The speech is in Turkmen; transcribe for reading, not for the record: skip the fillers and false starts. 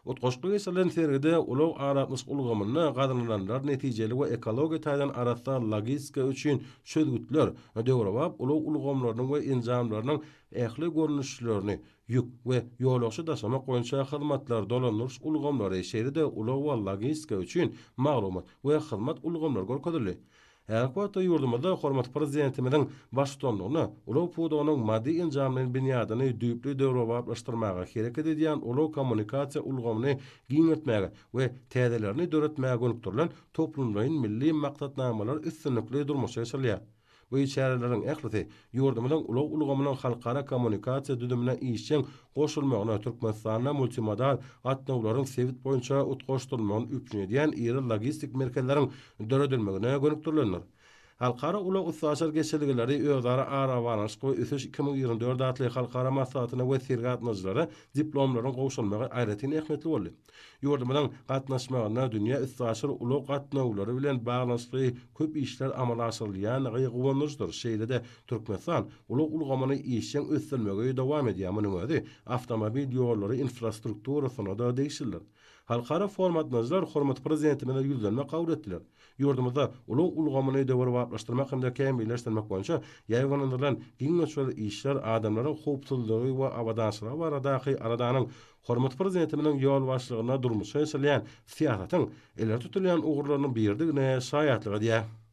Utgoşky geçirilen sergide ulug aratmyş ulgamyny gazananlar netijeli we ekologiýa taýdan arasda logistika üçin çözgütler döwrabap ulug ulgamlarynyň we enjamlarynyň ähli görnüşlerini ýük we ýolagçy daşama goýunça hyzmatlar dolanýar ulgamlary şeýle-de ulug we logistika üçin maglumat we hyzmat ulgamlar görkezildi. Erkota yurdumuzda hormat prezidentimiň başçylygyna ulug puwdanyň maddi enjamlaryň binýadyny düýpli döwrabaplaşdyrmaga hereket edýän ulug kommunikasiýa ulgamyny giňertmäge we täzelerini döretmäge gönükdirilen toplumlaryň milli maksatnamalar üstünlikli durmuşa geçirilýär. Bu içärileriň ählisi yurdumyzyň ulug ulgamynyň halkara kommunikasiýa düdümine işçiň goşulmagyna Türkmenistanda multimodal gatnawlaryň sebit boýunça utgoşdyrylmagyny üpjün edýän iri logistik merkezleriň döredilmegine gönükdirilenler. Halkara ulug ussasar geçirligileri özara arawanys we üsüş 2024 adly halkara maslahatyna we sergatnaşlara diplomlaryň gowşulmagy aýratyn ähmetli boldy. Yurdumyň gatnaşmagyna dünýä ussasar ulug gatnawlary bilen baglanşykly köp işler amala asyrylýan gowanyşdyr. Şeýle-de Türkmenistan ulug ulgamany işçiň ösdürmege dowam edýär. Özü avtomobil ýollary infrastrukturasyna da değişirler. Halkara formatnaşlar hormat prezidentimiň ýüzlenme kabul etdiler. Yurdumyzda ulug ulgamany döwrabaplaşdyrmak hem-de kämilleşdirmek boýunça ýaýganylan giňeçli işler adamlaryň howpsuzlygy we awadançylygy baradaky aradanyň hormat prezidentimiň ýol başlygyna durmuşa geçirilýän siýasatyň eler tutulýan ugurlarynyň birdigine şaýatlygy diýär.